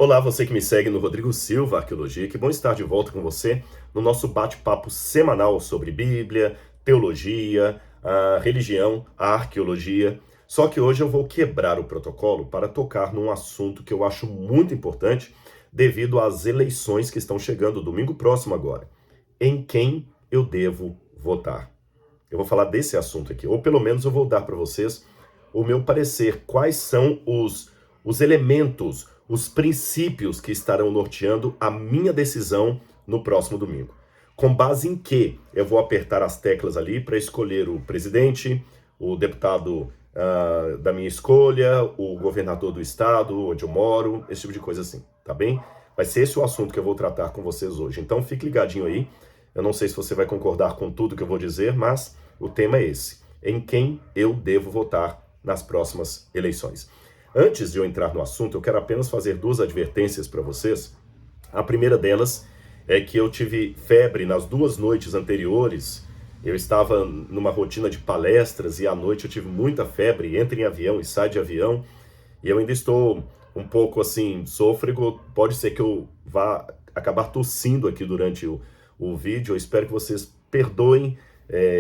Olá, você que me segue no Rodrigo Silva Arqueologia, que bom estar de volta com você no nosso bate-papo semanal sobre Bíblia, teologia, a religião, a arqueologia. Só que hoje eu vou quebrar o protocolo para tocar num assunto que eu acho muito importante devido às eleições que estão chegando domingo próximo agora. Em quem eu devo votar? Eu vou falar desse assunto aqui, ou pelo menos eu vou dar para vocês o meu parecer, quais são os elementos, os princípios que estarão norteando a minha decisão no próximo domingo. Com base em que eu vou apertar as teclas ali para escolher o presidente, o deputado da minha escolha, o governador do estado onde eu moro, esse tipo de coisa assim, tá bem? Vai ser esse o assunto que eu vou tratar com vocês hoje. Então fique ligadinho aí. Eu não sei se você vai concordar com tudo que eu vou dizer, mas o tema é esse: em quem eu devo votar nas próximas eleições. Antes de eu entrar no assunto, eu quero apenas fazer duas advertências para vocês. A primeira delas é que eu tive febre nas 2 noites anteriores. Eu estava numa rotina de palestras e à noite eu tive muita febre, entra em avião e sai de avião. E eu ainda estou um pouco assim, sôfrego. Pode ser que eu vá acabar tossindo aqui durante o vídeo. Eu espero que vocês perdoem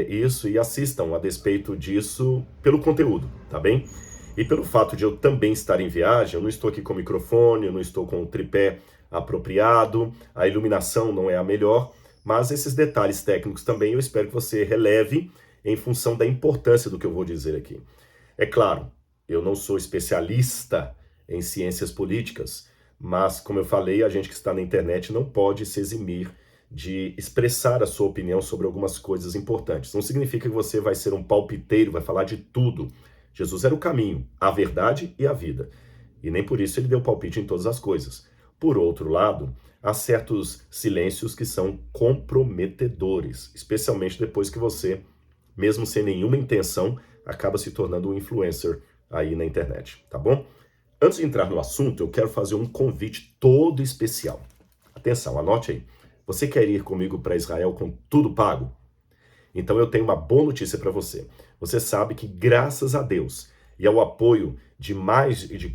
isso e assistam a despeito disso pelo conteúdo, tá bem? E pelo fato de eu também estar em viagem, eu não estou aqui com o microfone, eu não estou com o tripé apropriado, a iluminação não é a melhor, mas esses detalhes técnicos também eu espero que você releve em função da importância do que eu vou dizer aqui. É claro, eu não sou especialista em ciências políticas, mas, como eu falei, a gente que está na internet não pode se eximir de expressar a sua opinião sobre algumas coisas importantes. Não significa que você vai ser um palpiteiro, vai falar de tudo. Jesus era o caminho, a verdade e a vida. E nem por isso ele deu palpite em todas as coisas. Por outro lado, há certos silêncios que são comprometedores, especialmente depois que você, mesmo sem nenhuma intenção, acaba se tornando um influencer aí na internet, tá bom? Antes de entrar no assunto, eu quero fazer um convite todo especial. Atenção, anote aí. Você quer ir comigo para Israel com tudo pago? Então eu tenho uma boa notícia para você. Você sabe que graças a Deus e ao apoio de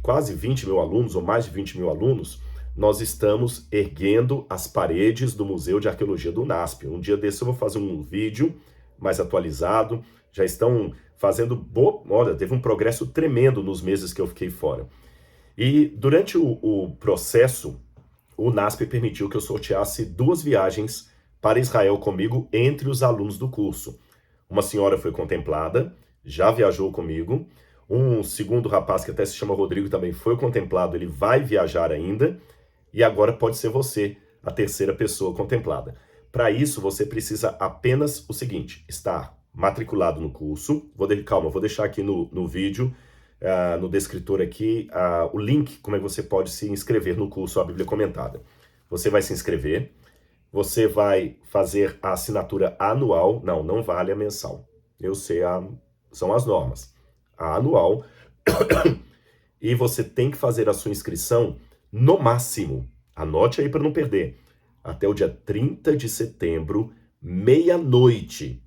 quase 20 mil alunos, ou mais de 20 mil alunos, nós estamos erguendo as paredes do Museu de Arqueologia do UNASP. Um dia desse eu vou fazer um vídeo mais atualizado. Já estão fazendo olha, teve um progresso tremendo nos meses que eu fiquei fora. E durante o processo, o UNASP permitiu que eu sorteasse 2 viagens para Israel comigo entre os alunos do curso. Uma senhora foi contemplada, já viajou comigo. Um segundo rapaz, que até se chama Rodrigo, também foi contemplado, ele vai viajar ainda. E agora pode ser você, a terceira pessoa contemplada. Para isso, você precisa apenas o seguinte: estar matriculado no curso. Calma, vou deixar aqui no vídeo, no descritor aqui, o link, como é que você pode se inscrever no curso A Bíblia Comentada. Você vai se inscrever, você vai fazer a assinatura anual, não vale a mensal. Eu sei, são as normas. A anual, e você tem que fazer a sua inscrição no máximo, anote aí para não perder, até o dia 30 de setembro, meia-noite.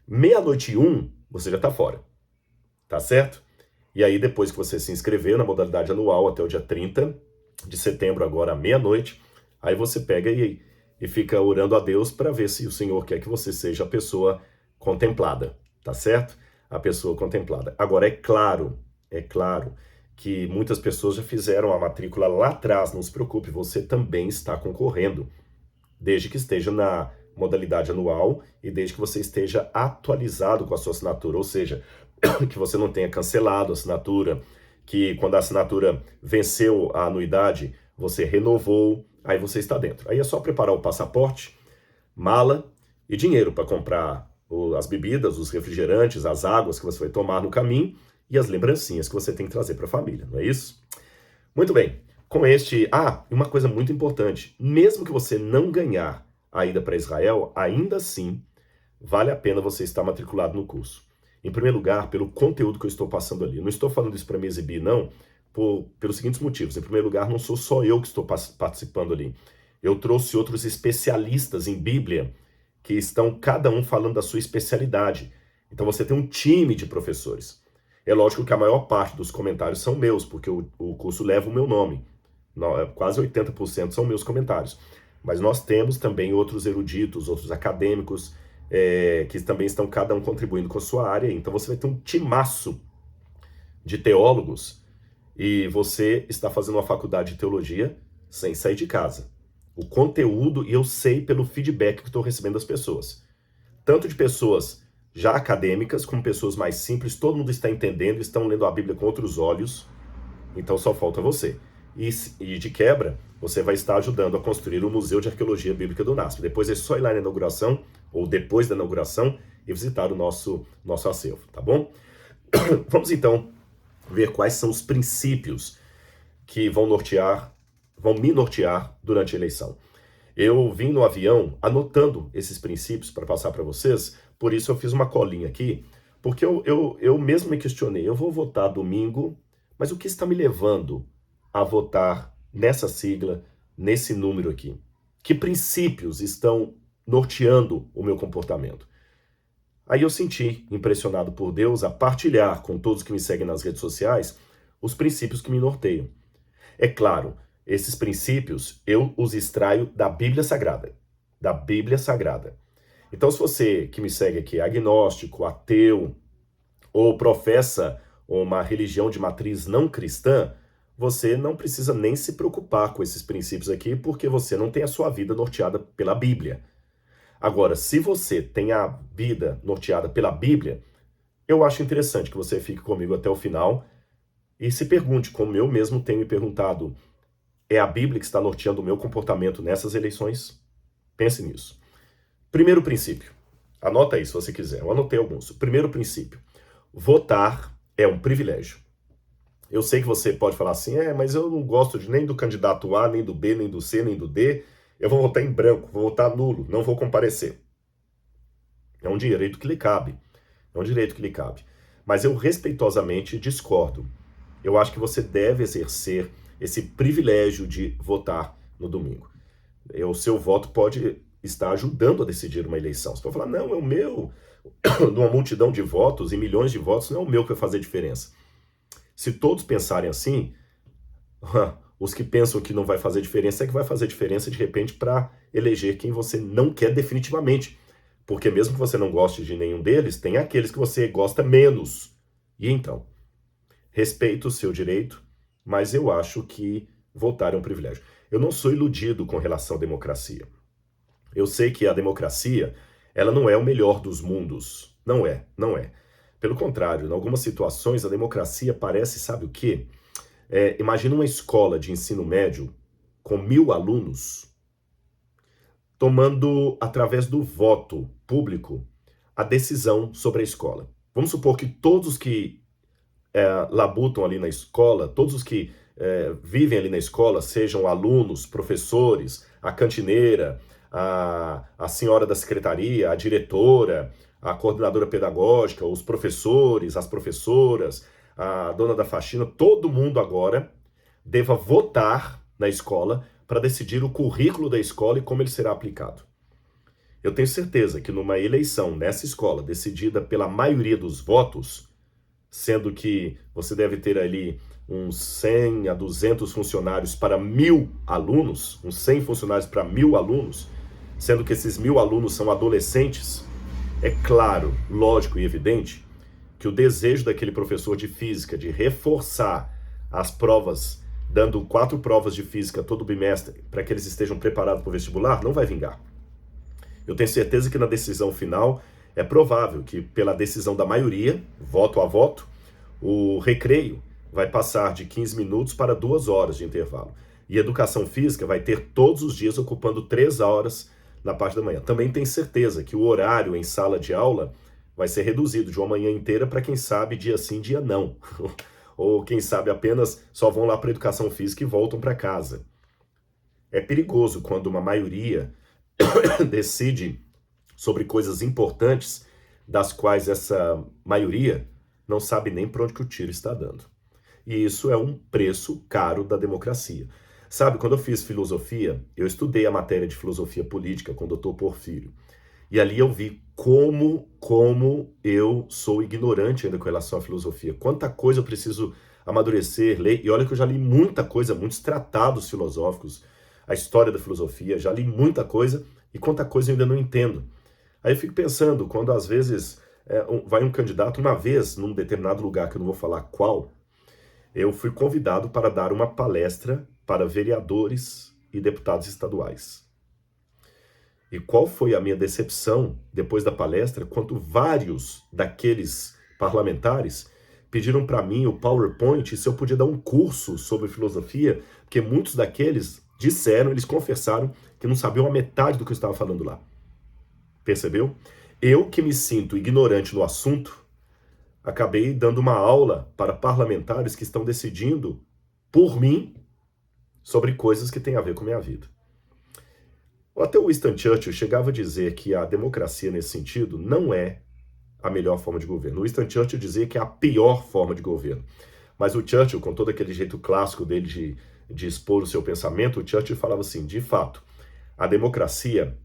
Meia-noite e 1, você já está fora, tá certo? E aí, depois que você se inscrever na modalidade anual até o dia 30 de setembro, agora à meia-noite, aí você pega e fica orando a Deus para ver se o Senhor quer que você seja a pessoa contemplada, tá certo? A pessoa contemplada. Agora, é claro que muitas pessoas já fizeram a matrícula lá atrás, não se preocupe, você também está concorrendo, desde que esteja na modalidade anual e desde que você esteja atualizado com a sua assinatura, ou seja, que você não tenha cancelado a assinatura, que quando a assinatura venceu a anuidade, você renovou, aí você está dentro. Aí é só preparar o passaporte, mala e dinheiro para comprar as bebidas, os refrigerantes, as águas que você vai tomar no caminho e as lembrancinhas que você tem que trazer para a família, não é isso? Muito bem, com e uma coisa muito importante: mesmo que você não ganhar a ida para Israel, ainda assim, vale a pena você estar matriculado no curso. Em primeiro lugar, pelo conteúdo que eu estou passando ali. Eu não estou falando isso para me exibir, não, pelos seguintes motivos. Em primeiro lugar, não sou só eu que estou participando ali. Eu trouxe outros especialistas em Bíblia que estão cada um falando da sua especialidade. Então você tem um time de professores. É lógico que a maior parte dos comentários são meus, porque o curso leva o meu nome. Quase 80% são meus comentários. Mas nós temos também outros eruditos, outros acadêmicos, que também estão cada um contribuindo com a sua área. Então você vai ter um timaço de teólogos e você está fazendo uma faculdade de teologia sem sair de casa. O conteúdo, e eu sei pelo feedback que estou recebendo das pessoas. Tanto de pessoas já acadêmicas, como pessoas mais simples, todo mundo está entendendo, estão lendo a Bíblia com outros olhos, então só falta você. E de quebra, você vai estar ajudando a construir o Museu de Arqueologia Bíblica do NASP. Depois é só ir lá na inauguração, ou depois da inauguração, e visitar o nosso acervo, tá bom? Vamos então ver quais são os princípios que vão me nortear durante a eleição. Eu vim no avião anotando esses princípios para passar para vocês, por isso eu fiz uma colinha aqui, porque eu mesmo me questionei, eu vou votar domingo, mas o que está me levando a votar nessa sigla, nesse número aqui? Que princípios estão norteando o meu comportamento? Aí eu senti impressionado por Deus a partilhar com todos que me seguem nas redes sociais os princípios que me norteiam. É claro, esses princípios eu os extraio da Bíblia Sagrada. Da Bíblia Sagrada. Então, se você que me segue aqui é agnóstico, ateu, ou professa uma religião de matriz não cristã, você não precisa nem se preocupar com esses princípios aqui, porque você não tem a sua vida norteada pela Bíblia. Agora, se você tem a vida norteada pela Bíblia, eu acho interessante que você fique comigo até o final e se pergunte, como eu mesmo tenho me perguntado, é a Bíblia que está norteando o meu comportamento nessas eleições? Pense nisso. Primeiro princípio. Anota aí se você quiser. Eu anotei alguns. Primeiro princípio. Votar é um privilégio. Eu sei que você pode falar assim, mas eu não gosto nem do candidato A, nem do B, nem do C, nem do D. Eu vou votar em branco, vou votar nulo, não vou comparecer. É um direito que lhe cabe. É um direito que lhe cabe. Mas eu respeitosamente discordo. Eu acho que você deve exercer esse privilégio de votar no domingo. O seu voto pode estar ajudando a decidir uma eleição. Você pode falar, não, é o meu. Numa multidão de votos e milhões de votos, não é o meu que vai fazer diferença. Se todos pensarem assim, os que pensam que não vai fazer diferença é que vai fazer diferença de repente para eleger quem você não quer definitivamente. Porque mesmo que você não goste de nenhum deles, tem aqueles que você gosta menos. E então, respeito o seu direito, mas eu acho que votar é um privilégio. Eu não sou iludido com relação à democracia. Eu sei que a democracia, ela não é o melhor dos mundos. Não é, não é. Pelo contrário, em algumas situações a democracia parece, sabe o quê? Imagina uma escola de ensino médio com 1000 alunos tomando, através do voto público, a decisão sobre a escola. Vamos supor que todos os que labutam ali na escola, todos os que vivem ali na escola, sejam alunos, professores, a cantineira, a senhora da secretaria, a diretora, a coordenadora pedagógica, os professores, as professoras, a dona da faxina, todo mundo agora deva votar na escola para decidir o currículo da escola e como ele será aplicado. Eu tenho certeza que numa eleição nessa escola, decidida pela maioria dos votos, sendo que você deve ter ali uns 100 a 200 funcionários para 1000 alunos, uns 100 funcionários para 1000 alunos, sendo que esses 1000 alunos são adolescentes, é claro, lógico e evidente que o desejo daquele professor de física de reforçar as provas, dando 4 provas de física todo bimestre para que eles estejam preparados para o vestibular, não vai vingar. Eu tenho certeza que na decisão final é provável que, pela decisão da maioria, voto a voto, o recreio vai passar de 15 minutos para 2 horas de intervalo. E educação física vai ter todos os dias ocupando 3 horas na parte da manhã. Também tenho certeza que o horário em sala de aula vai ser reduzido de uma manhã inteira para quem sabe dia sim, dia não. Ou quem sabe apenas só vão lá para educação física e voltam para casa. É perigoso quando uma maioria decide sobre coisas importantes das quais essa maioria não sabe nem para onde que o tiro está dando. E isso é um preço caro da democracia. Sabe, quando eu fiz filosofia, eu estudei a matéria de filosofia política com o Dr. Porfírio. E ali eu vi como eu sou ignorante ainda com relação à filosofia. Quanta coisa eu preciso amadurecer, ler. E olha que eu já li muita coisa, muitos tratados filosóficos, a história da filosofia, já li muita coisa e quanta coisa eu ainda não entendo. Aí eu fico pensando, quando às vezes vai um candidato, uma vez, num determinado lugar, que eu não vou falar qual, eu fui convidado para dar uma palestra para vereadores e deputados estaduais. E qual foi a minha decepção depois da palestra, quando vários daqueles parlamentares pediram para mim o PowerPoint se eu podia dar um curso sobre filosofia, porque muitos daqueles disseram, eles confessaram que não sabiam a metade do que eu estava falando lá. Percebeu? Eu que me sinto ignorante no assunto, acabei dando uma aula para parlamentares que estão decidindo por mim sobre coisas que têm a ver com minha vida. Até o Winston Churchill chegava a dizer que a democracia, nesse sentido, não é a melhor forma de governo. O Winston Churchill dizia que é a pior forma de governo. Mas o Churchill, com todo aquele jeito clássico dele de expor o seu pensamento, o Churchill falava assim, de fato, a democracia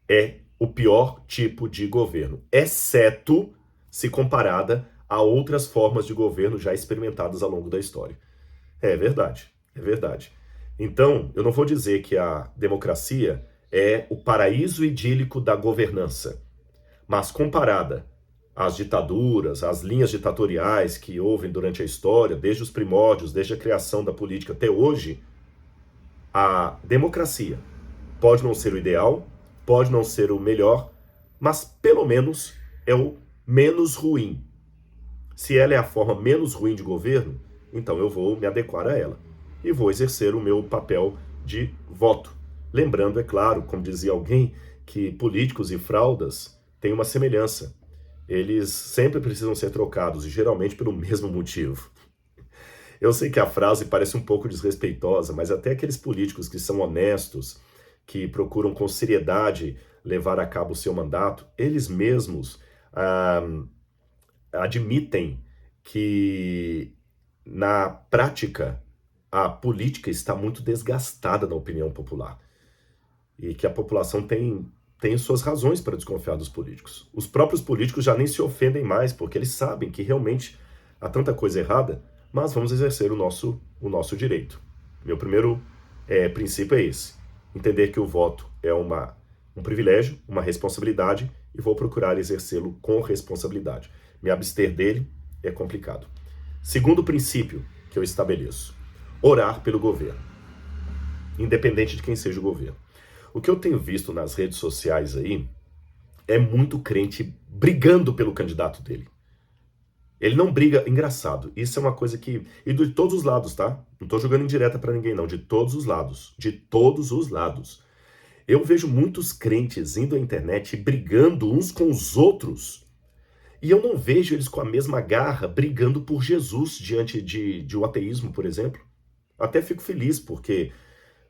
é o pior tipo de governo, exceto se comparada a outras formas de governo já experimentadas ao longo da história. É verdade, é verdade. Então, eu não vou dizer que a democracia é o paraíso idílico da governança, mas comparada às ditaduras, às linhas ditatoriais que houve durante a história, desde os primórdios, desde a criação da política até hoje, a democracia pode não ser o ideal, pode não ser o melhor, mas pelo menos é o menos ruim. Se ela é a forma menos ruim de governo, então eu vou me adequar a ela e vou exercer o meu papel de voto. Lembrando, é claro, como dizia alguém, que políticos e fraudas têm uma semelhança. Eles sempre precisam ser trocados, e geralmente pelo mesmo motivo. Eu sei que a frase parece um pouco desrespeitosa, mas até aqueles políticos que são honestos, que procuram com seriedade levar a cabo o seu mandato, eles mesmos admitem que, na prática, a política está muito desgastada na opinião popular e que a população tem suas razões para desconfiar dos políticos. Os próprios políticos já nem se ofendem mais, porque eles sabem que realmente há tanta coisa errada, mas vamos exercer o nosso direito. Meu primeiro princípio é esse, entender que o voto é um privilégio, uma responsabilidade, e vou procurar exercê-lo com responsabilidade. Me abster dele é complicado. Segundo princípio que eu estabeleço, orar pelo governo, independente de quem seja o governo. O que eu tenho visto nas redes sociais aí é muito crente brigando pelo candidato dele. Ele não briga, engraçado, isso é uma coisa que, e de todos os lados, tá? Não tô jogando indireta pra ninguém não, de todos os lados, Eu vejo muitos crentes indo à internet brigando uns com os outros, e eu não vejo eles com a mesma garra brigando por Jesus diante de um ateísmo, por exemplo. Até fico feliz, porque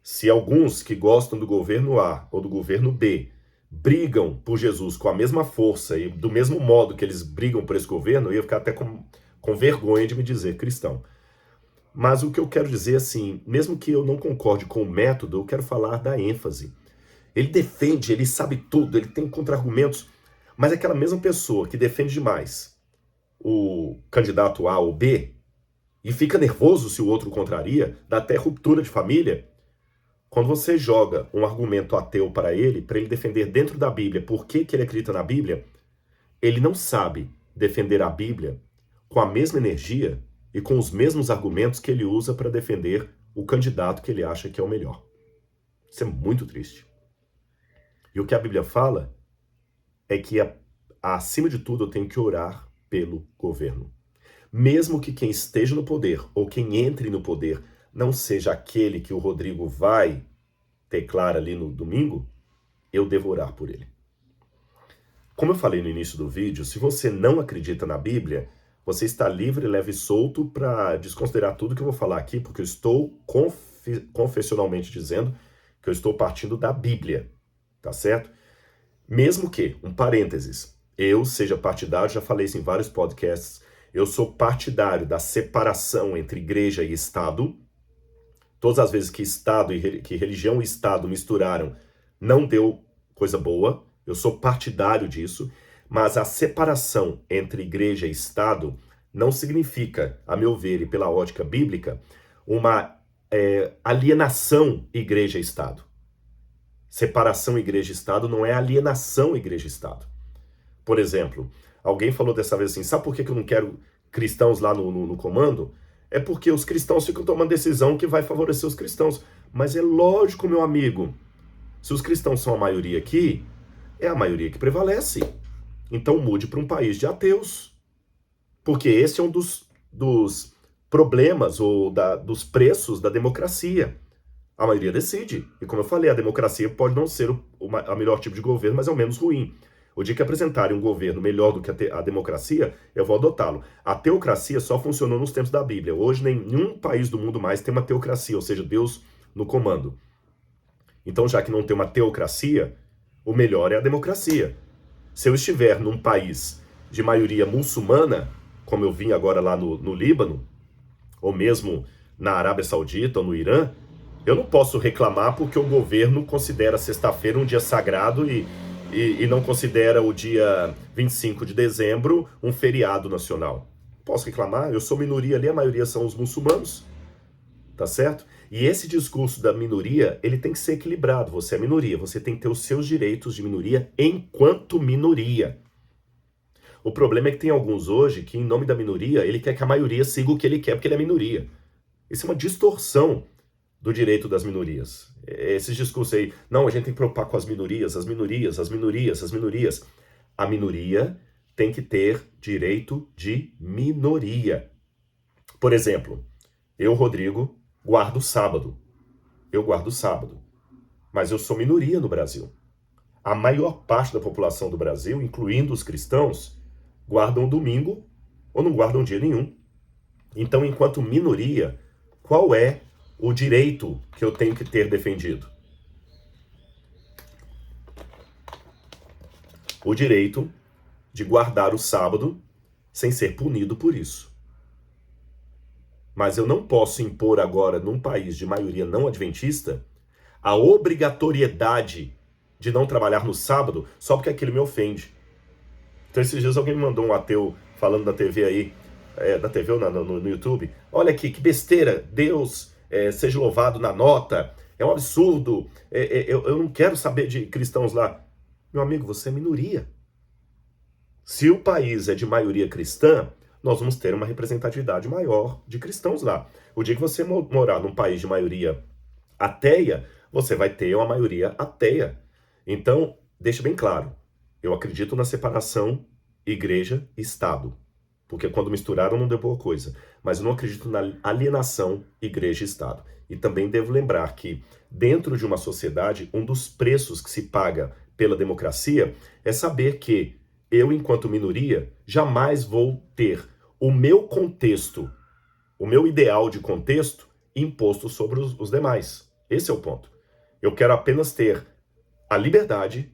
se alguns que gostam do governo A ou do governo B brigam por Jesus com a mesma força e do mesmo modo que eles brigam por esse governo, eu ia ficar até com vergonha de me dizer cristão. Mas o que eu quero dizer, assim, mesmo que eu não concorde com o método, eu quero falar da ênfase. Ele defende, ele sabe tudo, ele tem contra-argumentos, mas aquela mesma pessoa que defende demais o candidato A ou B e fica nervoso se o outro contraria, dá até ruptura de família. Quando você joga um argumento ateu para ele defender dentro da Bíblia por que ele acredita na Bíblia, ele não sabe defender a Bíblia com a mesma energia e com os mesmos argumentos que ele usa para defender o candidato que ele acha que é o melhor. Isso é muito triste. E o que a Bíblia fala é que, acima de tudo, eu tenho que orar pelo governo. Mesmo que quem esteja no poder ou quem entre no poder não seja aquele que o Rodrigo vai declarar ali no domingo, eu devo orar por ele. Como eu falei no início do vídeo, se você não acredita na Bíblia, você está livre, leve e solto para desconsiderar tudo que eu vou falar aqui, porque eu estou confessionalmente dizendo que eu estou partindo da Bíblia, tá certo? Mesmo que, um parênteses, eu seja partidário, já falei isso em vários podcasts, eu sou partidário da separação entre igreja e Estado. Todas as vezes que religião e Estado misturaram, não deu coisa boa. Eu sou partidário disso, mas a separação entre igreja e Estado não significa, a meu ver e pela ótica bíblica, uma alienação igreja-estado. Separação igreja-estado não é alienação igreja-estado. Por exemplo, alguém falou dessa vez assim, sabe por que eu não quero cristãos lá no comando? É porque os cristãos ficam tomando decisão que vai favorecer os cristãos. Mas é lógico, meu amigo, se os cristãos são a maioria aqui, é a maioria que prevalece. Então mude para um país de ateus. Porque esse é um dos problemas ou dos preços da democracia. A maioria decide. E como eu falei, a democracia pode não ser a melhor tipo de governo, mas é o menos ruim. O dia que apresentarem um governo melhor do que a democracia, eu vou adotá-lo. A teocracia só funcionou nos tempos da Bíblia. Hoje nenhum país do mundo mais tem uma teocracia, ou seja, Deus no comando. Então, já que não tem uma teocracia, o melhor é a democracia. Se eu estiver num país de maioria muçulmana, como eu vim agora lá no Líbano, ou mesmo na Arábia Saudita ou no Irã, eu não posso reclamar porque o governo considera sexta-feira um dia sagrado e não considera o dia 25 de dezembro um feriado nacional. Posso reclamar? Eu sou minoria ali, a maioria são os muçulmanos. Tá certo? E esse discurso da minoria, ele tem que ser equilibrado. Você é minoria, você tem que ter os seus direitos de minoria enquanto minoria. O problema é que tem alguns hoje que, em nome da minoria, ele quer que a maioria siga o que ele quer porque ele é minoria. Isso é uma distorção do direito das minorias. Esses discursos aí, não, a gente tem que preocupar com as minorias, as minorias, as minorias, as minorias. A minoria tem que ter direito de minoria. Por exemplo, eu, Rodrigo, guardo o sábado. Eu guardo o sábado. Mas eu sou minoria no Brasil. A maior parte da população do Brasil, incluindo os cristãos, guardam domingo ou não guardam dia nenhum. Então, enquanto minoria, qual é o direito que eu tenho que ter defendido? O direito de guardar o sábado sem ser punido por isso. Mas eu não posso impor agora, num país de maioria não adventista, a obrigatoriedade de não trabalhar no sábado só porque aquilo me ofende. Então, esses dias alguém me mandou um ateu falando da TV aí, da TV ou no YouTube, olha aqui, que besteira, Deus seja louvado na nota, é um absurdo, eu não quero saber de cristãos lá. Meu amigo, você é minoria. Se o país é de maioria cristã, nós vamos ter uma representatividade maior de cristãos lá. O dia que você morar num país de maioria ateia, você vai ter uma maioria ateia. Então, deixa bem claro, eu acredito na separação igreja e Estado, porque quando misturaram não deu boa coisa, mas eu não acredito na alienação igreja e Estado. E também devo lembrar que, dentro de uma sociedade, um dos preços que se paga pela democracia é saber que eu, enquanto minoria, jamais vou ter o meu contexto, o meu ideal de contexto, imposto sobre os demais. Esse é o ponto. Eu quero apenas ter a liberdade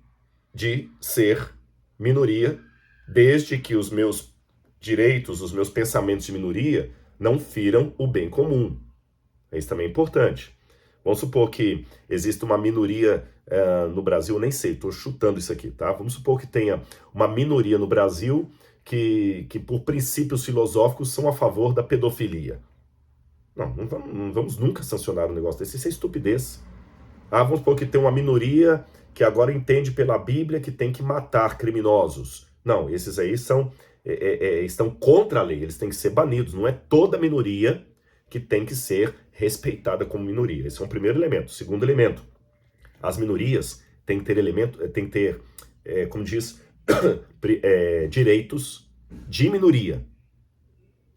de ser minoria, desde que os meus direitos, os meus pensamentos de minoria não firam o bem comum. Isso também é importante. Vamos supor que existe uma minoria no Brasil, nem sei, estou chutando isso aqui, tá? Vamos supor que tenha uma minoria no Brasil que por princípios filosóficos são a favor da pedofilia. Não vamos nunca sancionar um negócio desse, isso é estupidez. Vamos supor que tem uma minoria que agora entende pela Bíblia que tem que matar criminosos. Não, esses aí estão contra a lei, eles têm que ser banidos. Não é toda minoria que tem que ser respeitada como minoria. Esse é um primeiro elemento. Segundo elemento, as minorias têm que ter como diz, direitos de minoria,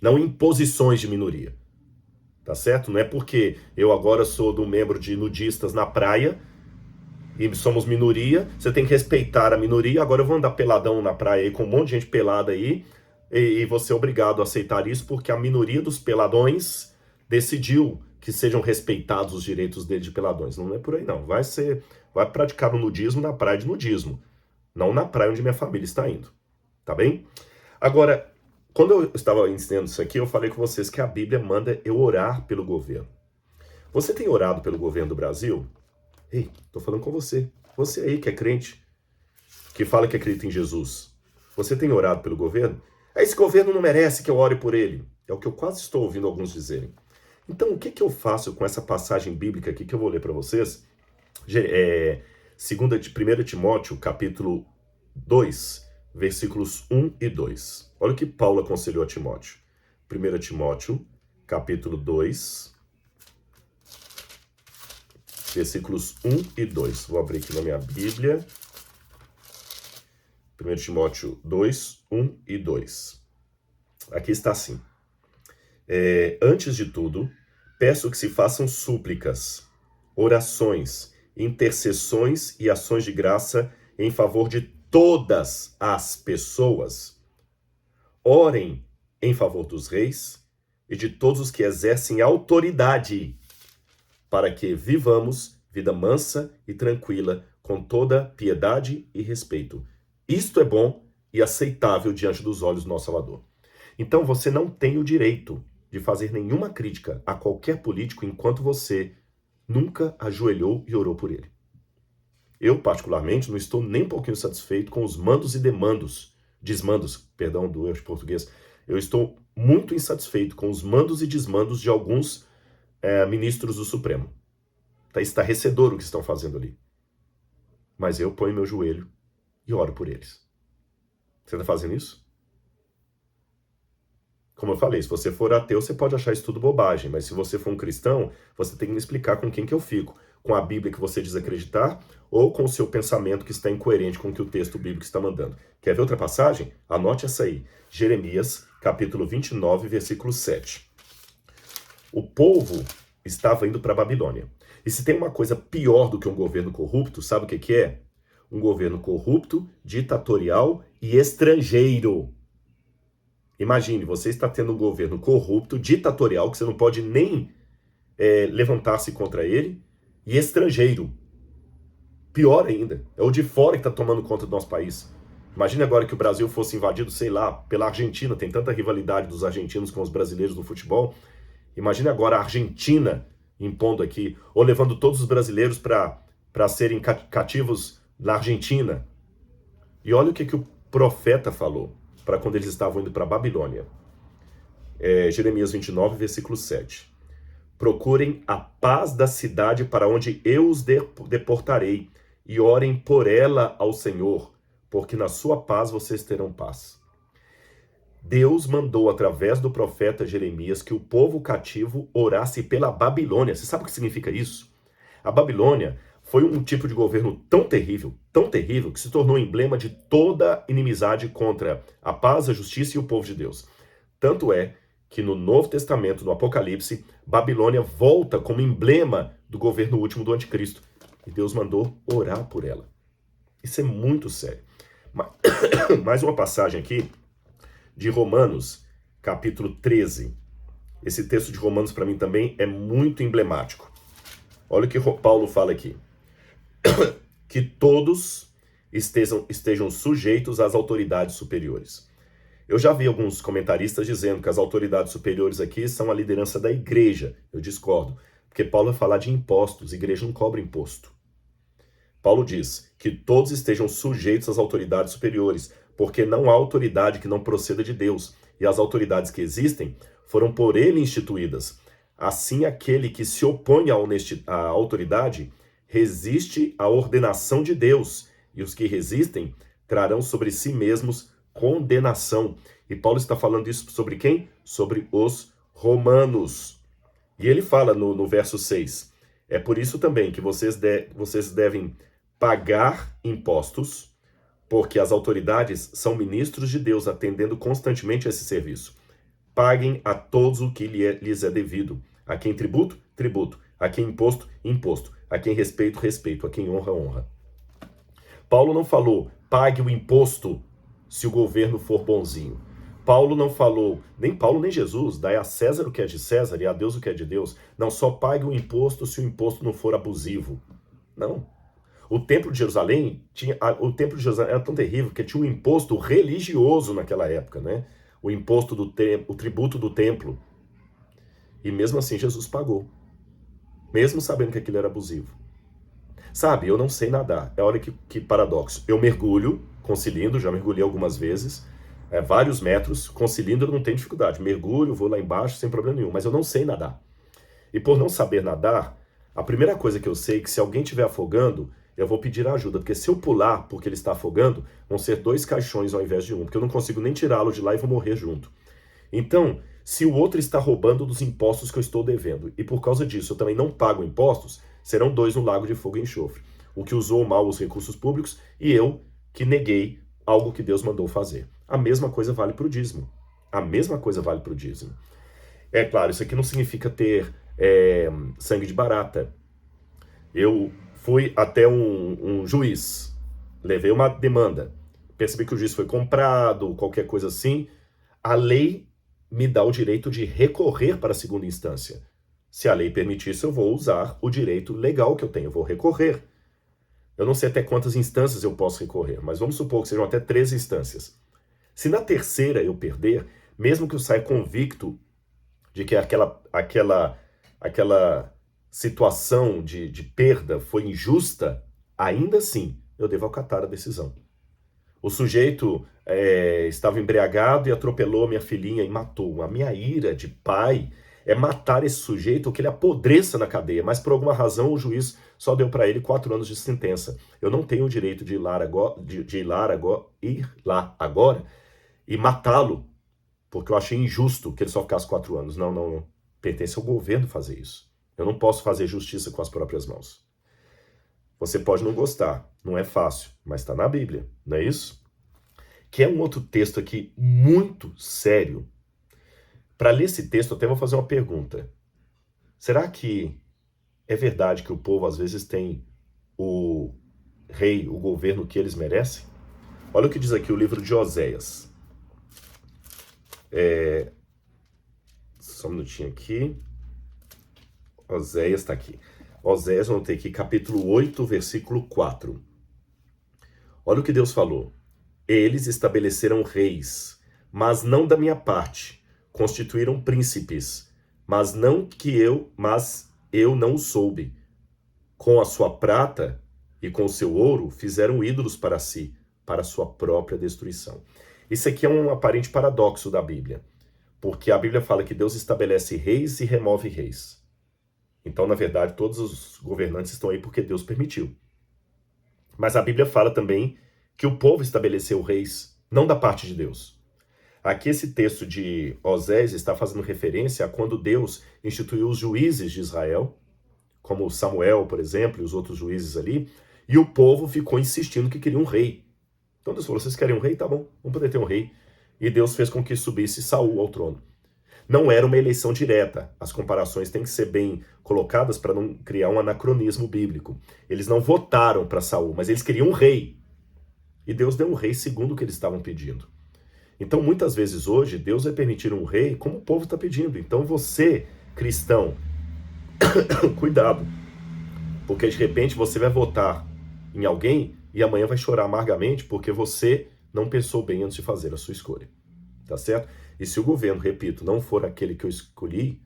não imposições de minoria. Tá certo? Não é porque eu agora sou um membro de nudistas na praia e somos minoria, você tem que respeitar a minoria, agora eu vou andar peladão na praia aí com um monte de gente pelada aí e você é obrigado a aceitar isso porque a minoria dos peladões decidiu que sejam respeitados os direitos dele de peladões. Não é por aí não. Vai praticar o nudismo na praia de nudismo, não na praia onde minha família está indo. Tá bem? Agora, quando eu estava ensinando isso aqui, eu falei com vocês que a Bíblia manda eu orar pelo governo. Você tem orado pelo governo do Brasil? Ei, estou falando com você. Você aí que é crente, que fala que acredita em Jesus. Você tem orado pelo governo? Esse governo não merece que eu ore por ele. É o que eu quase estou ouvindo alguns dizerem. Então, o que eu faço com essa passagem bíblica aqui que eu vou ler para vocês? 1 Timóteo, capítulo 2, versículos 1 e 2. Olha o que Paulo aconselhou a Timóteo. 1 Timóteo, capítulo 2, versículos 1 e 2. Vou abrir aqui na minha Bíblia. 1 Timóteo 2, 1 e 2. Aqui está assim. Antes de tudo, peço que se façam súplicas, orações, intercessões e ações de graça em favor de todas as pessoas. Orem em favor dos reis e de todos os que exercem autoridade, para que vivamos vida mansa e tranquila, com toda piedade e respeito. Isto é bom e aceitável diante dos olhos do nosso Salvador. Então você não tem o direito de fazer nenhuma crítica a qualquer político enquanto você nunca ajoelhou e orou por ele. Eu, particularmente, não estou nem um pouquinho satisfeito com os mandos e desmandos do erro de português. Eu estou muito insatisfeito com os mandos e desmandos de alguns ministros do Supremo. Está estarrecedor o que estão fazendo ali. Mas eu ponho meu joelho e oro por eles. Você está fazendo isso? Como eu falei, se você for ateu, você pode achar isso tudo bobagem, mas se você for um cristão, você tem que me explicar com quem que eu fico. Com a Bíblia que você diz acreditar ou com o seu pensamento que está incoerente com o que o texto bíblico está mandando. Quer ver outra passagem? Anote essa aí. Jeremias, capítulo 29, versículo 7. O povo estava indo para a Babilônia. E se tem uma coisa pior do que um governo corrupto, sabe o que é? Um governo corrupto, ditatorial e estrangeiro. Imagine, você está tendo um governo corrupto, ditatorial, que você não pode nem levantar-se contra ele, e estrangeiro. Pior ainda, é o de fora que está tomando conta do nosso país. Imagine agora que o Brasil fosse invadido, sei lá, pela Argentina, tem tanta rivalidade dos argentinos com os brasileiros no futebol. Imagine agora a Argentina impondo aqui, ou levando todos os brasileiros para serem cativos na Argentina. E olha o que o profeta falou para quando eles estavam indo para a Babilônia. Jeremias 29, versículo 7. Procurem a paz da cidade para onde eu os deportarei, e orem por ela ao Senhor, porque na sua paz vocês terão paz. Deus mandou, através do profeta Jeremias, que o povo cativo orasse pela Babilônia. Você sabe o que significa isso? A Babilônia foi um tipo de governo tão terrível, que se tornou emblema de toda inimizade contra a paz, a justiça e o povo de Deus. Tanto é que no Novo Testamento, no Apocalipse, Babilônia volta como emblema do governo último do Anticristo. E Deus mandou orar por ela. Isso é muito sério. Mais uma passagem aqui de Romanos, capítulo 13. Esse texto de Romanos, para mim, também é muito emblemático. Olha o que Paulo fala aqui. Que todos estejam sujeitos às autoridades superiores. Eu já vi alguns comentaristas dizendo que as autoridades superiores aqui são a liderança da igreja. Eu discordo, porque Paulo vai falar de impostos, a igreja não cobra imposto. Paulo diz que todos estejam sujeitos às autoridades superiores, porque não há autoridade que não proceda de Deus, e as autoridades que existem foram por ele instituídas. Assim, aquele que se opõe à autoridade resiste à ordenação de Deus, e os que resistem trarão sobre si mesmos condenação. E Paulo está falando isso sobre quem? Sobre os romanos. E ele fala no verso 6, é por isso também que vocês devem pagar impostos, porque as autoridades são ministros de Deus, atendendo constantemente a esse serviço. Paguem a todos o que lhes é devido. A quem tributo, tributo. A quem imposto, imposto. A quem respeito, respeito. A quem honra, honra. Paulo não falou, pague o imposto se o governo for bonzinho. Paulo não falou, nem Paulo nem Jesus, dai a César o que é de César e a Deus o que é de Deus. Não, só pague o imposto se o imposto não for abusivo. Não. O Templo de Jerusalém era tão terrível que tinha um imposto religioso naquela época, né? O imposto o tributo do templo. E mesmo assim Jesus pagou. Mesmo sabendo que aquilo era abusivo. Sabe, eu não sei nadar. Olha que paradoxo. Eu mergulho com cilindro, já mergulhei algumas vezes, vários metros, com cilindro eu não tenho dificuldade. Mergulho, vou lá embaixo sem problema nenhum, mas eu não sei nadar. E por não saber nadar, a primeira coisa que eu sei é que se alguém estiver afogando, eu vou pedir ajuda, porque se eu pular porque ele está afogando, vão ser 2 caixões ao invés de um, porque eu não consigo nem tirá-lo de lá e vou morrer junto. Então, se o outro está roubando dos impostos que eu estou devendo, e por causa disso eu também não pago impostos, serão 2 no lago de fogo e enxofre. O que usou mal os recursos públicos e eu que neguei algo que Deus mandou fazer. A mesma coisa vale para o dízimo. A mesma coisa vale para o dízimo. É claro, isso aqui não significa ter sangue de barata. Eu fui até um juiz, levei uma demanda, percebi que o juiz foi comprado, qualquer coisa assim. A lei me dá o direito de recorrer para a segunda instância. Se a lei permitir isso, eu vou usar o direito legal que eu tenho, eu vou recorrer. Eu não sei até quantas instâncias eu posso recorrer, mas vamos supor que sejam até 3 instâncias. Se na terceira eu perder, mesmo que eu saia convicto de que aquela situação de perda foi injusta, ainda assim eu devo acatar a decisão. O sujeito estava embriagado e atropelou minha filhinha e matou. A minha ira de pai é matar esse sujeito ou que ele apodreça na cadeia, mas por alguma razão o juiz só deu para ele 4 anos de sentença. Eu não tenho o direito de ir lá agora e matá-lo, porque eu achei injusto que ele só ficasse 4 anos. Não. Pertence ao governo fazer isso. Eu não posso fazer justiça com as próprias mãos. Você pode não gostar, não é fácil, mas está na Bíblia, não é isso? Que é um outro texto aqui muito sério. Para ler esse texto, eu até vou fazer uma pergunta. Será que é verdade que o povo às vezes tem o rei, o governo que eles merecem? Olha o que diz aqui o livro de Oséias. Só um minutinho aqui. Oséias está aqui. Oséias, vamos ter aqui capítulo 8, versículo 4. Olha o que Deus falou. Eles estabeleceram reis, mas não da minha parte. Constituíram príncipes, mas eu não soube. Com a sua prata e com o seu ouro fizeram ídolos para si, para sua própria destruição. Isso aqui é um aparente paradoxo da Bíblia, porque a Bíblia fala que Deus estabelece reis e remove reis. Então, na verdade, todos os governantes estão aí porque Deus permitiu. Mas a Bíblia fala também que o povo estabeleceu reis, não da parte de Deus. Aqui esse texto de Oséias está fazendo referência a quando Deus instituiu os juízes de Israel, como Samuel, por exemplo, e os outros juízes ali, e o povo ficou insistindo que queria um rei. Então Deus falou, vocês querem um rei? Tá bom, vamos poder ter um rei. E Deus fez com que subisse Saul ao trono. Não era uma eleição direta. As comparações têm que ser bem colocadas para não criar um anacronismo bíblico. Eles não votaram para Saul, mas eles queriam um rei. E Deus deu um rei segundo o que eles estavam pedindo. Então, muitas vezes hoje, Deus vai permitir um rei como o povo está pedindo. Então, você, cristão, cuidado. Porque, de repente, você vai votar em alguém e amanhã vai chorar amargamente porque você não pensou bem antes de fazer a sua escolha. Tá certo? E se o governo, repito, não for aquele que eu escolhi,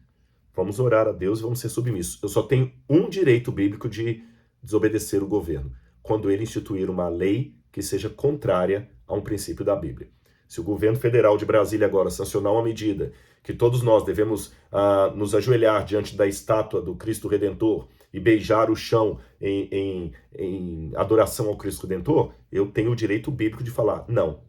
vamos orar a Deus e vamos ser submissos. Eu só tenho um direito bíblico de desobedecer o governo, quando ele instituir uma lei que seja contrária a um princípio da Bíblia. Se o governo federal de Brasília agora sancionar uma medida que todos nós devemos nos ajoelhar diante da estátua do Cristo Redentor e beijar o chão em adoração ao Cristo Redentor, eu tenho o direito bíblico de falar não.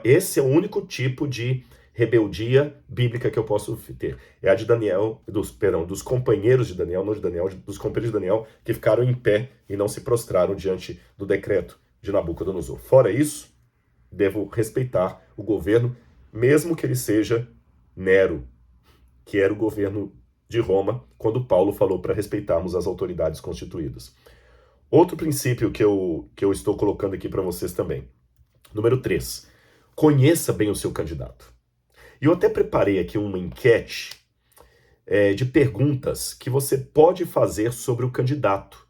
Esse é o único tipo de rebeldia bíblica que eu posso ter. É a de Daniel, dos companheiros de Daniel, não de Daniel, dos companheiros de Daniel, que ficaram em pé e não se prostraram diante do decreto de Nabucodonosor. Fora isso, devo respeitar o governo, mesmo que ele seja Nero, que era o governo de Roma, quando Paulo falou para respeitarmos as autoridades constituídas. Outro princípio que eu estou colocando aqui para vocês também. Número 3. Conheça bem o seu candidato. E eu até preparei aqui uma enquete de perguntas que você pode fazer sobre o candidato.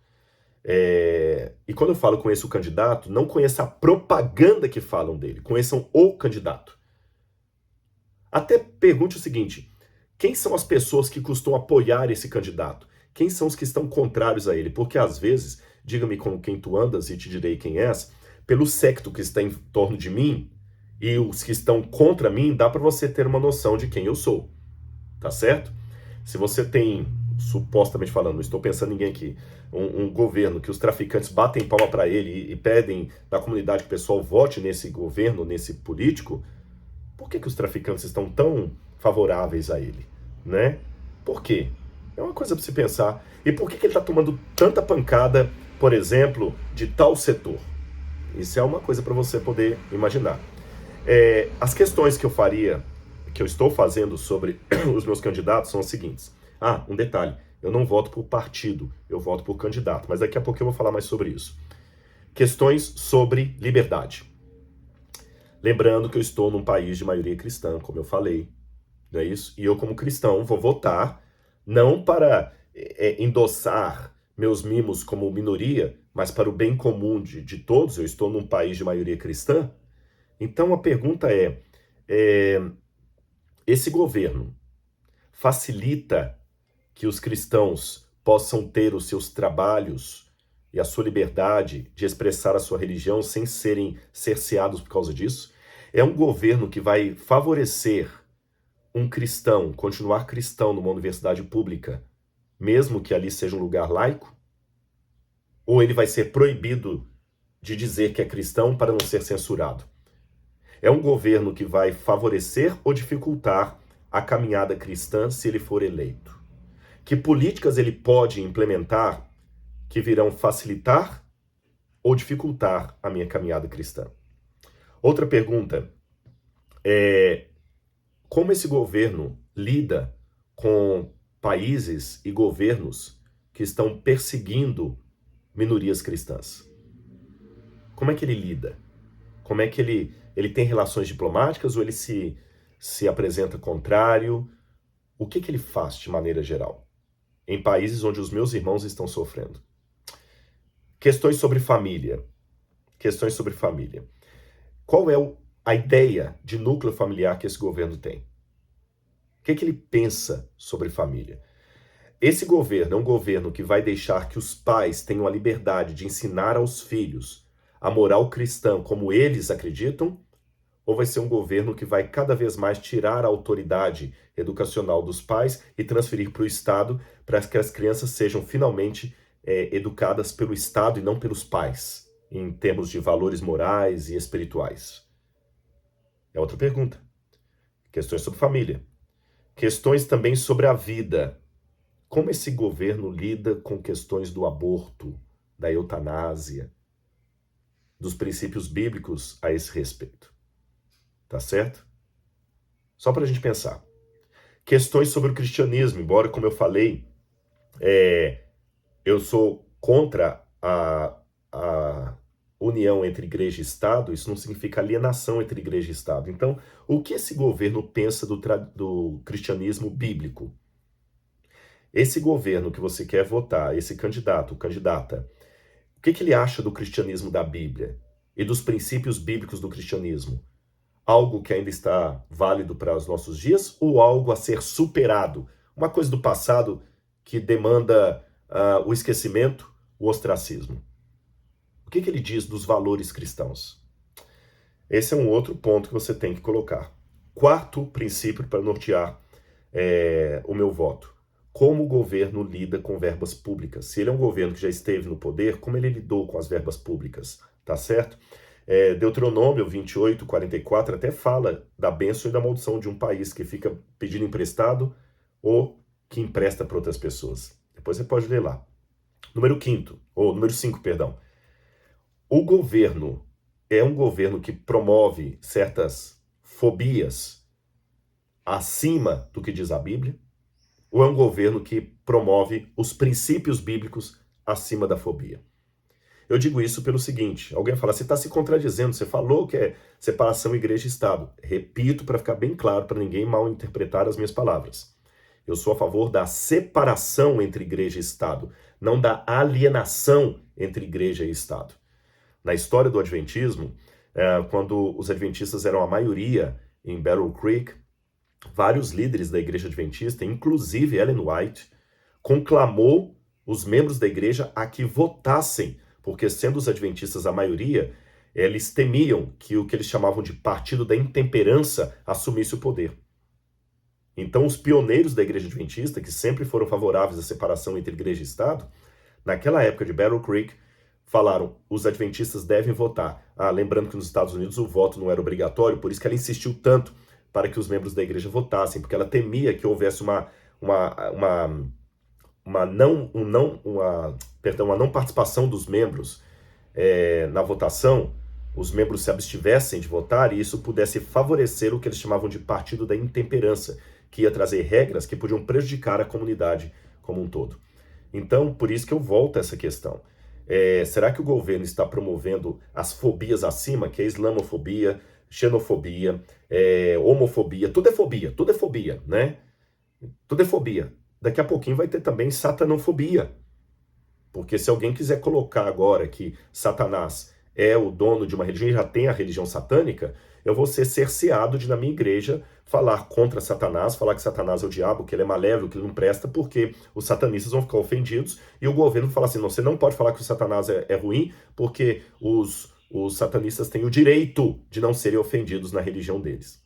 E quando eu falo conheça o candidato, não conheça a propaganda que falam dele, conheçam o candidato. Até pergunte o seguinte, quem são as pessoas que costumam apoiar esse candidato? Quem são os que estão contrários a ele? Porque às vezes, diga-me com quem tu andas e te direi quem és, pelo séquito que está em torno de mim, e os que estão contra mim, dá para você ter uma noção de quem eu sou, tá certo? Se você tem, supostamente falando, não estou pensando em ninguém aqui, um governo que os traficantes batem palma para ele e pedem na comunidade que o pessoal vote nesse governo, nesse político, por que os traficantes estão tão favoráveis a ele, né? Por quê? É uma coisa para se pensar. E por que ele está tomando tanta pancada, por exemplo, de tal setor? Isso é uma coisa para você poder imaginar. As questões que eu estou fazendo sobre os meus candidatos são as seguintes. Um detalhe, eu não voto por partido, eu voto por candidato, mas daqui a pouco eu vou falar mais sobre isso. Questões sobre liberdade. Lembrando que eu estou num país de maioria cristã, como eu falei, não é isso? E eu, como cristão, vou votar não para endossar meus mimos como minoria, mas para o bem comum de todos. Eu estou num país de maioria cristã. Então a pergunta esse governo facilita que os cristãos possam ter os seus trabalhos e a sua liberdade de expressar a sua religião sem serem cerceados por causa disso? É um governo que vai favorecer um cristão continuar cristão numa universidade pública, mesmo que ali seja um lugar laico? Ou ele vai ser proibido de dizer que é cristão para não ser censurado? É um governo que vai favorecer ou dificultar a caminhada cristã se ele for eleito? Que políticas ele pode implementar que virão facilitar ou dificultar a minha caminhada cristã? Outra pergunta é como esse governo lida com países e governos que estão perseguindo minorias cristãs? Como é que ele lida? Como é que ele tem relações diplomáticas ou ele se apresenta contrário? O que ele faz de maneira geral em países onde os meus irmãos estão sofrendo? Questões sobre família. Questões sobre família. Qual é a ideia de núcleo familiar que esse governo tem? O que ele pensa sobre família? Esse governo é um governo que vai deixar que os pais tenham a liberdade de ensinar aos filhos a moral cristã como eles acreditam? Ou vai ser um governo que vai cada vez mais tirar a autoridade educacional dos pais e transferir para o Estado para que as crianças sejam finalmente educadas pelo Estado e não pelos pais, em termos de valores morais e espirituais? É outra pergunta. Questões sobre família. Questões também sobre a vida. Como esse governo lida com questões do aborto, da eutanásia, dos princípios bíblicos a esse respeito? Tá certo? Só para a gente pensar. Questões sobre o cristianismo, embora, como eu falei, eu sou contra a união entre igreja e Estado, isso não significa alienação entre igreja e Estado. Então, o que esse governo pensa do cristianismo bíblico? Esse governo que você quer votar, esse candidato, candidata, o que ele acha do cristianismo da Bíblia e dos princípios bíblicos do cristianismo? Algo que ainda está válido para os nossos dias ou algo a ser superado? Uma coisa do passado que demanda o esquecimento, o ostracismo. O que ele diz dos valores cristãos? Esse é um outro ponto que você tem que colocar. Quarto princípio para nortear o meu voto. Como o governo lida com verbas públicas? Se ele é um governo que já esteve no poder, como ele lidou com as verbas públicas? Tá certo? Deuteronômio 28, 44 até fala da bênção e da maldição de um país que fica pedindo emprestado ou que empresta para outras pessoas. Depois você pode ler lá. Número 5, perdão. O governo é um governo que promove certas fobias acima do que diz a Bíblia? Ou é um governo que promove os princípios bíblicos acima da fobia? Eu digo isso pelo seguinte, alguém fala, você está se contradizendo, você falou que é separação igreja e Estado. Repito para ficar bem claro, para ninguém mal interpretar as minhas palavras. Eu sou a favor da separação entre igreja e Estado, não da alienação entre igreja e Estado. Na história do Adventismo, quando os Adventistas eram a maioria em Battle Creek, vários líderes da igreja adventista, inclusive Ellen White, conclamou os membros da igreja a que votassem, porque sendo os adventistas a maioria, Eles temiam que o que eles chamavam de partido da intemperança assumisse o poder. Então, os pioneiros da Igreja Adventista, que sempre foram favoráveis à separação entre Igreja e Estado, naquela época de Battle Creek, falaram, os adventistas devem votar. Lembrando que nos Estados Unidos o voto não era obrigatório, por isso que ela insistiu tanto para que os membros da igreja votassem, porque ela temia que houvesse uma não participação dos membros na votação, os membros se abstivessem de votar e isso pudesse favorecer o que eles chamavam de partido da intemperança, que ia trazer regras que podiam prejudicar a comunidade como um todo. Então, por isso que eu volto a essa questão. Será que o governo está promovendo as fobias acima, que é islamofobia, xenofobia, homofobia, tudo é fobia, né? Tudo é fobia. Daqui a pouquinho vai ter também satanofobia. Porque se alguém quiser colocar agora que Satanás é o dono de uma religião e já tem a religião satânica, eu vou ser cerceado de, na minha igreja, falar contra Satanás, falar que Satanás é o diabo, que ele é malévolo, que ele não presta, porque os satanistas vão ficar ofendidos e o governo vai falar assim, não, você não pode falar que o Satanás é ruim, porque os satanistas têm o direito de não serem ofendidos na religião deles.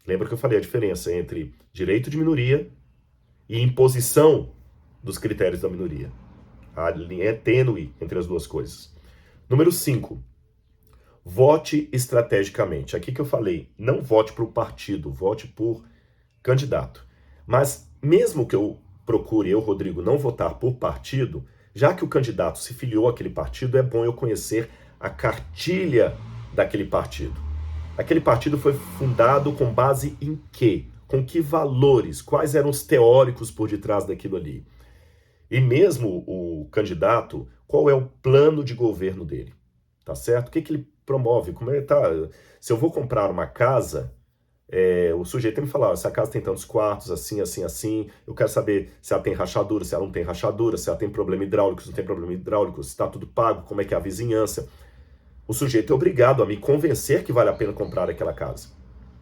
Lembra que eu falei a diferença entre direito de minoria e imposição dos critérios da minoria. A linha é tênue entre as duas coisas. Número 5. Vote estrategicamente. Aqui que eu falei, não vote por partido, vote por candidato. Mas mesmo que eu procure, Rodrigo, não votar por partido, já que o candidato se filiou àquele partido, é bom eu conhecer a cartilha daquele partido. Aquele partido foi fundado com base em quê? Com que valores? Quais eram os teóricos por detrás daquilo ali? E mesmo o candidato, qual é o plano de governo dele? Tá certo? O que ele promove? Como é, tá? Se eu vou comprar uma casa, o sujeito tem que falar, essa casa tem tantos quartos, assim, assim, assim, eu quero saber se ela tem rachadura, se ela não tem rachadura, se ela tem problema hidráulico, se não tem problema hidráulico, se está tudo pago, como é que é a vizinhança. O sujeito é obrigado a me convencer que vale a pena comprar aquela casa.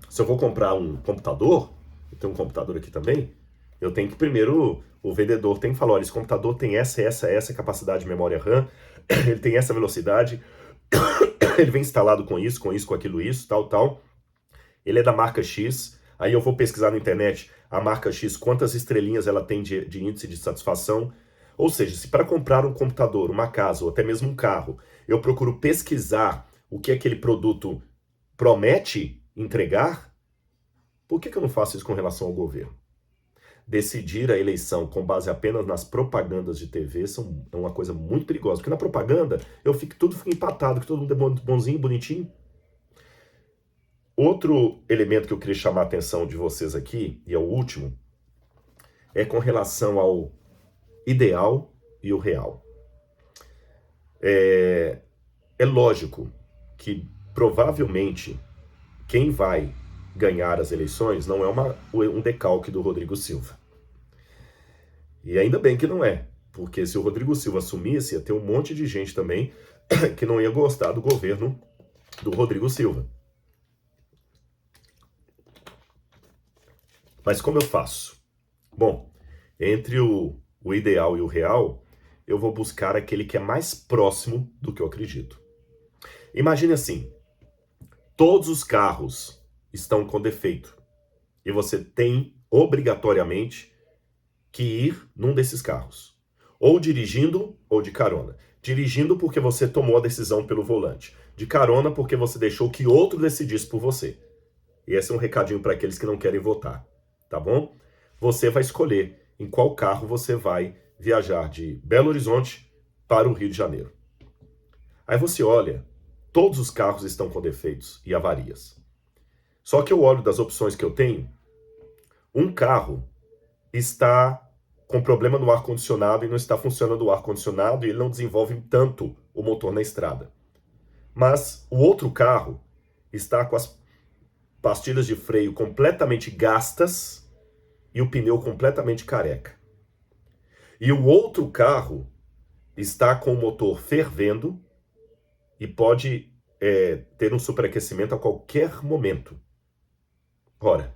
Se eu vou comprar um computador, eu tenho um computador aqui também, eu tenho que primeiro, o vendedor tem que falar, olha, esse computador tem essa capacidade de memória RAM, ele tem essa velocidade, ele vem instalado com isso, com aquilo, isso, tal. Ele é da marca X, aí eu vou pesquisar na internet a marca X, quantas estrelinhas ela tem de índice de satisfação. Ou seja, se para comprar um computador, uma casa ou até mesmo um carro, eu procuro pesquisar o que aquele produto promete entregar, por que eu não faço isso com relação ao governo? Decidir a eleição com base apenas nas propagandas de TV é uma coisa muito perigosa, porque na propaganda tudo fica empatado, que todo mundo é bonzinho, bonitinho. Outro elemento que eu queria chamar a atenção de vocês aqui, e é o último, é com relação ao ideal e o real. É lógico que provavelmente quem vai ganhar as eleições não é um decalque do Rodrigo Silva. E ainda bem que não é, porque se o Rodrigo Silva assumisse, ia ter um monte de gente também que não ia gostar do governo do Rodrigo Silva. Mas como eu faço? Bom, entre o ideal e o real, eu vou buscar aquele que é mais próximo do que eu acredito. Imagine assim, todos os carros estão com defeito e você tem obrigatoriamente que ir num desses carros, ou dirigindo ou de carona. Dirigindo porque você tomou a decisão pelo volante, de carona porque você deixou que outro decidisse por você. E esse é um recadinho para aqueles que não querem votar, tá bom? Você vai escolher em qual carro você vai viajar de Belo Horizonte para o Rio de Janeiro. Aí você olha, todos os carros estão com defeitos e avarias. Só que eu olho das opções que eu tenho, um carro está com problema no ar-condicionado e não está funcionando o ar-condicionado e ele não desenvolve tanto o motor na estrada. Mas o outro carro está com as pastilhas de freio completamente gastas e o pneu completamente careca. E o outro carro está com o motor fervendo e pode ter um superaquecimento a qualquer momento. Ora,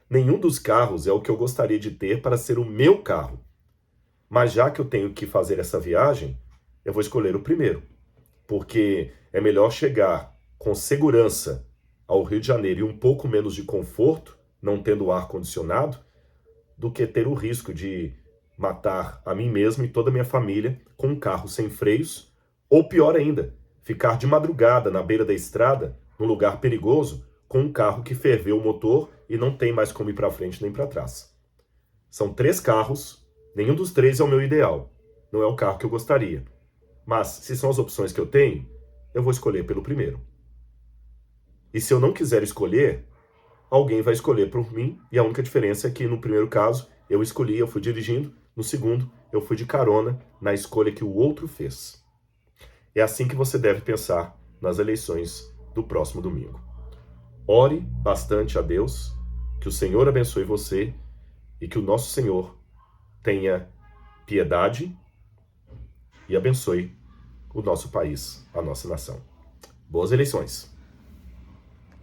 nenhum dos carros é o que eu gostaria de ter para ser o meu carro. Mas já que eu tenho que fazer essa viagem, eu vou escolher o primeiro. porque é melhor chegar com segurança ao Rio de Janeiro e um pouco menos de conforto, não tendo ar-condicionado, do que ter o risco de matar a mim mesmo e toda a minha família com um carro sem freios, ou pior ainda, ficar de madrugada na beira da estrada, num lugar perigoso, com um carro que ferveu o motor e não tem mais como ir para frente nem para trás. São 3 carros, nenhum dos 3 é o meu ideal, não é o carro que eu gostaria. Mas, se são as opções que eu tenho, eu vou escolher pelo primeiro. E se eu não quiser escolher, alguém vai escolher por mim, e a única diferença é que no primeiro caso, eu escolhi, eu fui dirigindo, no segundo, eu fui de carona na escolha que o outro fez. É assim que você deve pensar nas eleições do próximo domingo. Ore bastante a Deus, que o Senhor abençoe você e que o nosso Senhor tenha piedade e abençoe o nosso país, a nossa nação. Boas eleições!